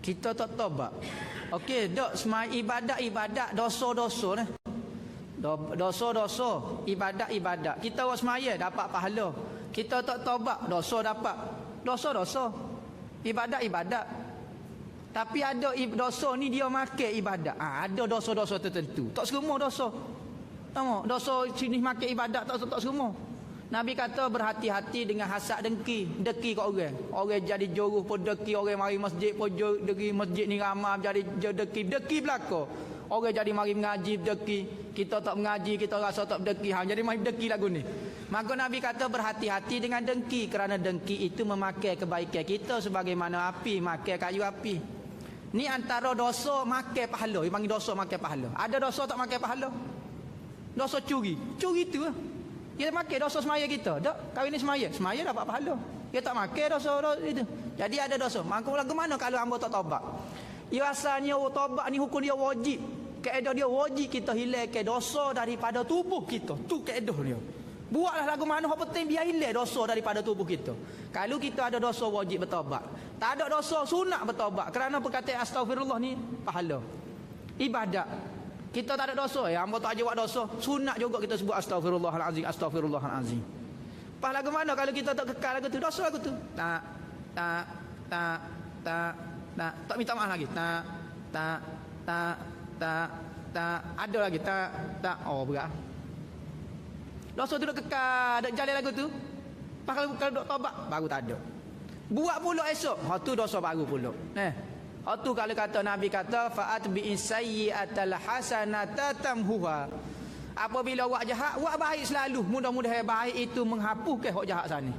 kita tak tobat. Okey, dok semai ibadat dosa-dosa ni. Dosa-dosa, ibadat. Kita buat semaya dapat pahala. Kita tak tobat, dosa dapat. Dosa-dosa. Ibadat. Tapi ada dosa ni dia makan ibadat. Ada dosa-dosa tertentu. Tak semua dosa. Tahu? Dosa sini makan ibadat tak semua. Nabi kata berhati-hati dengan hasad dengki kat orang. Orang jadi joruh pun dengki, orang mari masjid pun dengki, masjid ni ramai jadi dengki belaka. Orang jadi mari mengaji dengki, kita tak mengaji, kita rasa tak dengki, jadi mari dengki lagu ni. Maka Nabi kata berhati-hati dengan dengki, kerana dengki itu memakai kebaikan kita sebagaimana api makai kayu api. Ni antara dosa makai pahala, dia panggil dosa makai pahala. Ada dosa tak makai pahala? Dosa curi tu lah. Dia makan dosa semaya kita. Tak, kahwin ni semaya dapat pahala. Dia tak makan dosa itu. Jadi ada dosa. Maka lagu mana kalau hamba tak tobat? Ia asalnya tobat ni hukum dia wajib. Kaedah dia wajib kita hilangkan dosa daripada tubuh kita. Tu kaedah dia. Buatlah lagu mana hak penting biar hilang dosa daripada tubuh kita. Kalau kita ada dosa wajib bertobat. Tak ada dosa sunat bertobat. Kerana perkataan astagfirullah ni pahala. Ibadat. Kita tak ada dosa, hamba tak aja buat dosa. Sunat juga kita sebut astagfirullahalazim, astagfirullahalazim. Pas lagu mana kalau kita tak kekal lagu tu, dosa lagu tu. Tak minta maaf lagi. Tak ada lagi. Tak. Oh, berat. Dosa tu dah kekal, dak jalan lagu tu. Pas kalau dok tobat, baru tak ada. Buat pula esok, tu dosa baru pula. Tu kalau kata Nabi kata fa'at bi sayyi'atal hasanata tamhuha. Apabila buat jahat, buat baik selalu. Mudah-mudahan baik itu menghapuskan hak jahat sana.